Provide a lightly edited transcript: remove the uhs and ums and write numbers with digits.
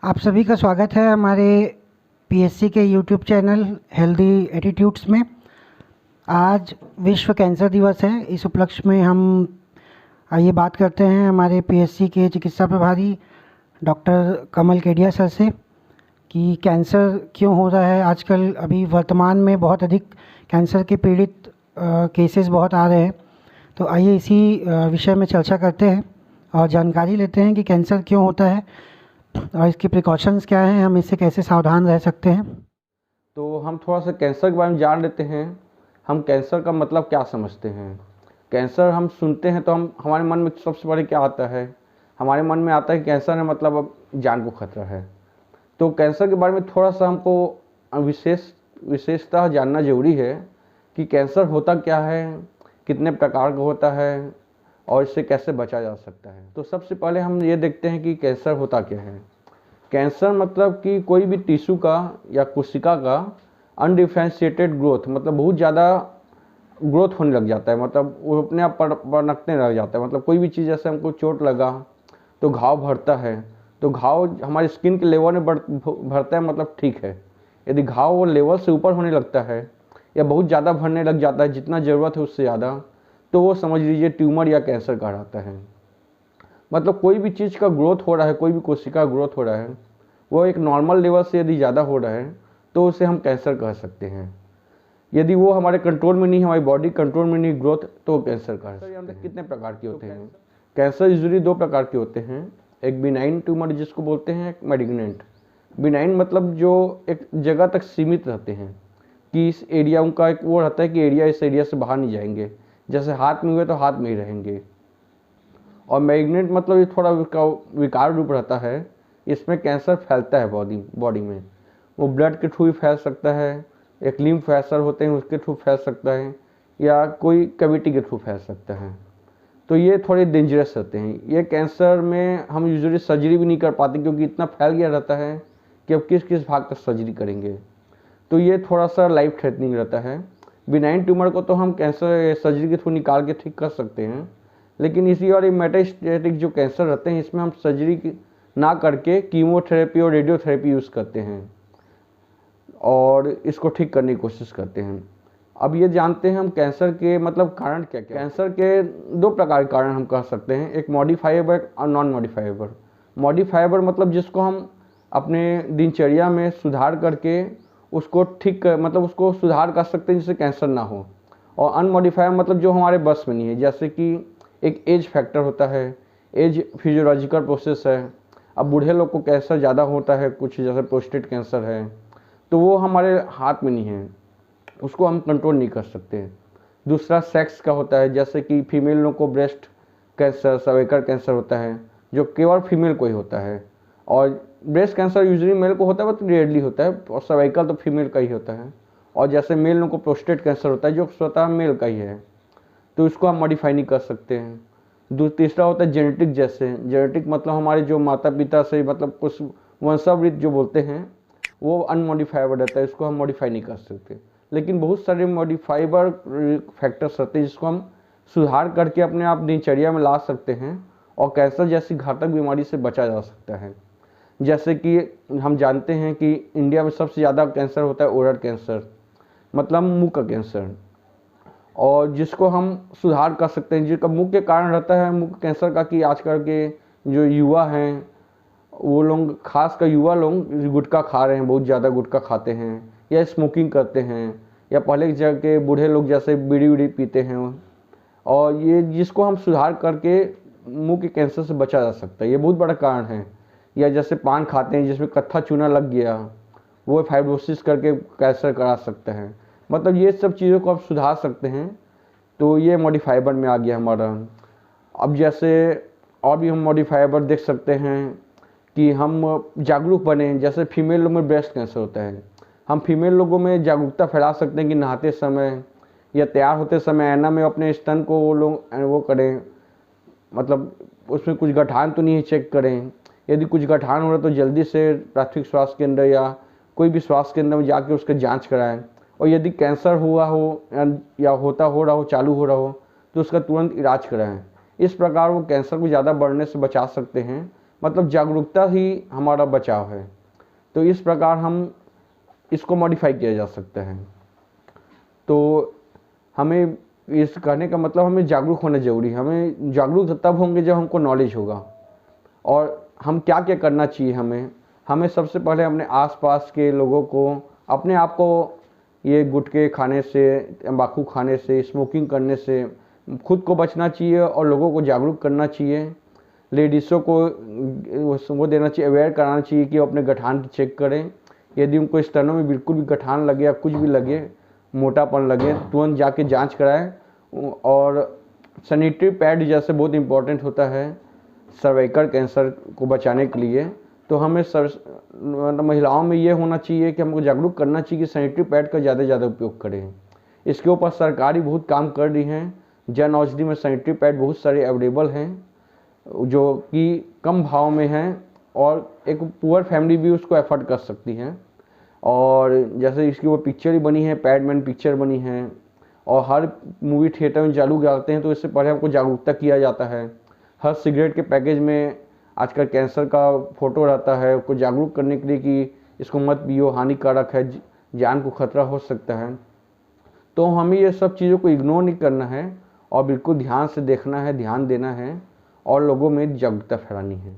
आप सभी का स्वागत है हमारे पीएससी के यूट्यूब चैनल हेल्दी एटीट्यूड्स में। आज विश्व कैंसर दिवस है। इस उपलक्ष्य में हम आइए बात करते हैं हमारे पीएससी के चिकित्सा प्रभारी डॉक्टर कमल केडिया सर से कि कैंसर क्यों हो रहा है आजकल। अभी वर्तमान में बहुत अधिक कैंसर के पीड़ित केसेस बहुत आ रहे हैं। तो आइए इसी विषय में चर्चा करते हैं और जानकारी लेते हैं कि कैंसर क्यों होता है और इसके प्रिकॉशंस क्या हैं, हम इससे कैसे सावधान रह सकते हैं। तो हम थोड़ा सा कैंसर के बारे में जान लेते हैं। हम कैंसर का मतलब क्या समझते हैं। कैंसर हम सुनते हैं तो हमारे मन में सबसे पहले क्या आता है। हमारे मन में आता है कि कैंसर है मतलब अब जान को खतरा है। तो कैंसर के बारे में थोड़ा सा हमको विशेषता जानना जरूरी है कि कैंसर होता क्या है, कितने प्रकार का होता है और इससे कैसे बचा जा सकता है। तो सबसे पहले हम ये देखते हैं कि कैंसर होता क्या है। कैंसर मतलब कि कोई भी टिश्यू का या कोशिका का अनडिफ्रेंशिएटेड ग्रोथ, मतलब बहुत ज़्यादा ग्रोथ होने लग जाता है, मतलब वो अपने आप पनपने लग जाता है। मतलब कोई भी चीज़, जैसे हमको चोट लगा तो घाव भरता है, तो घाव हमारे स्किन के लेवल में भरता है, मतलब ठीक है। यदि घाव वो लेवल से ऊपर होने लगता है या बहुत ज़्यादा भरने लग जाता है, जितना ज़रूरत है उससे ज़्यादा, तो वो समझ लीजिए ट्यूमर या कैंसर कहलाता है। मतलब कोई भी चीज़ का ग्रोथ हो रहा है, कोई भी कोशिका ग्रोथ हो रहा है, वो एक नॉर्मल लेवल से यदि ज़्यादा हो रहा है तो उसे हम कैंसर कह सकते हैं। यदि वो हमारे कंट्रोल में नहीं, हमारी बॉडी कंट्रोल में नहीं ग्रोथ, तो कैंसर कह सकते हैं। कितने प्रकार के होते हैं कैंसर? यूजुअली दो प्रकार के होते हैं। एक बिनाइन ट्यूमर जिसको बोलते हैं, एक मैलिग्नेंट। बिनाइन मतलब जो एक जगह तक सीमित रहते हैं, कि इस एरिया उनका एक वो रहता है कि एरिया इस एरिया से बाहर नहीं जाएंगे, जैसे हाथ में हुए तो हाथ में ही रहेंगे। और मैलिग्नेंट मतलब ये थोड़ा विकार रूप रहता है। इसमें कैंसर फैलता है बॉडी में। वो ब्लड के थ्रू भी फैल सकता है, एक लिम्फ कैंसर होते हैं उसके थ्रू फैल सकता है, या कोई कैविटी के थ्रू फैल सकता है। तो ये थोड़े डेंजरस रहते हैं। ये कैंसर में हम यूजुअली सर्जरी भी नहीं कर पाते, क्योंकि इतना फैल गया रहता है कि अब किस किस भाग तक सर्जरी करेंगे। तो ये थोड़ा सा लाइफ थ्रेटनिंग रहता है। बिनाइन ट्यूमर को तो हम कैंसर सर्जरी के थ्रू निकाल के ठीक कर सकते हैं, लेकिन इसी और मेटास्टेटिक जो कैंसर रहते हैं, इसमें हम सर्जरी ना करके कीमोथेरेपी और रेडियोथेरेपी यूज़ करते हैं और इसको ठीक करने की कोशिश करते हैं। अब ये जानते हैं हम कैंसर के मतलब कारण क्या क्या। कैंसर के दो प्रकार के कारण हम कह सकते हैं, एक मॉडिफाइबल और नॉन मॉडिफाइबल। मॉडिफाइबल मतलब जिसको हम अपने दिनचर्या में सुधार करके उसको ठीक मतलब उसको सुधार कर सकते हैं जिससे कैंसर ना हो। और अनमॉडिफाइबल मतलब जो हमारे बस में नहीं है, जैसे कि एक एज फैक्टर होता है। एज फिजियोलॉजिकल प्रोसेस है। अब बूढ़े लोग को कैंसर ज़्यादा होता है, कुछ जैसे प्रोस्टेट कैंसर है, तो वो हमारे हाथ में नहीं है, उसको हम कंट्रोल नहीं कर सकते। दूसरा सेक्स का होता है, जैसे कि फीमेल लोग को ब्रेस्ट कैंसर, सर्वाइकल कैंसर होता है, जो केवल फीमेल को ही होता है। और ब्रेस्ट कैंसर यूजुअली मेल को होता है, बहुत रेयरली होता है, और सर्वाइकल तो फीमेल का ही होता है। और जैसे मेल लोग को प्रोस्टेट कैंसर होता है, जो स्वतः मेल का ही है, तो इसको हम मॉडिफाई नहीं कर सकते हैं। तीसरा होता है जेनेटिक। जैसे जेनेटिक मतलब हमारे जो माता पिता से, मतलब कुछ वंशावृत्त जो बोलते हैं, वो अनमॉडिफाइबल रहता है, इसको हम मॉडिफाई नहीं कर सकते। लेकिन बहुत सारे मॉडिफाइबल फैक्टर्स रहते हैं जिसको हम सुधार करके अपने आप दिनचर्या में ला सकते हैं और कैंसर जैसी घातक बीमारी से बचा जा सकता है। जैसे कि हम जानते हैं कि इंडिया में सबसे ज़्यादा कैंसर होता है ओरल कैंसर, मतलब मुंह का कैंसर, और जिसको हम सुधार कर सकते हैं। जिसका मुख्य कारण रहता है मुंह कैंसर का कि आजकल के जो युवा हैं, वो लोग, खासकर युवा लोग, गुटखा खा रहे हैं, बहुत ज़्यादा गुटखा खाते हैं या स्मोकिंग करते हैं, या पहले के बूढ़े लोग जैसे बीड़ी उड़ी पीते हैं। और ये जिसको हम सुधार करके मुंह के कैंसर से बचा जा सकता है, ये बहुत बड़ा कारण है। या जैसे पान खाते हैं जिसमें कत्था चूना लग गया, वो फाइब्रोसिस करके कैंसर करा सकता है। मतलब ये सब चीज़ों को आप सुधार सकते हैं। तो ये मॉडिफाइबर में आ गया हमारा। अब जैसे और भी हम मॉडिफाइबर देख सकते हैं कि हम जागरूक बने। जैसे फीमेल लोग में ब्रेस्ट कैंसर होता है, हम फीमेल लोगों में जागरूकता फैला सकते हैं कि नहाते समय या तैयार होते समय आईना में अपने स्तन को वो लोग वो करें, मतलब उसमें कुछ गठान तो नहीं है, चेक करें। यदि कुछ गठान हो रहा है तो जल्दी से प्राथमिक स्वास्थ्य केंद्र या कोई भी स्वास्थ्य केंद्र में जाके उसका जांच कराएं। और यदि कैंसर हुआ हो या हो रहा हो, चालू हो रहा हो, तो उसका तुरंत इलाज कराएं। इस प्रकार वो कैंसर को ज़्यादा बढ़ने से बचा सकते हैं। मतलब जागरूकता ही हमारा बचाव है। तो इस प्रकार हम इसको मॉडिफाई किया जा सकता है। तो हमें इस कहने का मतलब हमें जागरूक होना ज़रूरी है। हमें जागरूक तब होंगे जब हमको नॉलेज होगा। और हम क्या क्या करना चाहिए हमें सबसे पहले अपने आसपास के लोगों को, अपने आप को ये गुटखे खाने से, तंबाकू खाने से, स्मोकिंग करने से खुद को बचना चाहिए और लोगों को जागरूक करना चाहिए। लेडीज़ों को वो देना चाहिए, अवेयर कराना चाहिए कि वो अपने गठान की चेक करें। यदि उनको स्तनों में बिल्कुल भी गठान लगे या कुछ भी लगे, मोटापन लगे, तुरंत जाके जांच कराएं। और सैनिटरी पैड जैसे बहुत इंपॉर्टेंट होता है सर्वाइकल कैंसर को बचाने के लिए। तो हमें महिलाओं में ये होना चाहिए कि हमको जागरूक करना चाहिए कि सैनिटरी पैड का ज़्यादा से ज़्यादा उपयोग करें। इसके ऊपर सरकारी बहुत काम कर रही हैं। जन औषधि में सैनिटरी पैड बहुत सारे अवेलेबल हैं जो कि कम भाव में हैं और एक पुअर फैमिली भी उसको एफर्ड कर सकती हैं। और जैसे इसकी वो पिक्चर ही बनी है, पैडमैन पिक्चर बनी है और हर मूवी थिएटर में चालू करते हैं। तो इससे पहले हमको जागरूकता किया जाता है। हर सिगरेट के पैकेज में आजकल कैंसर का फ़ोटो रहता है, उसको जागरूक करने के लिए कि इसको मत पियो, हानिकारक है, जान को खतरा हो सकता है। तो हमें ये सब चीज़ों को इग्नोर नहीं करना है और बिल्कुल ध्यान से देखना है, ध्यान देना है और लोगों में जागरूकता फैलानी है।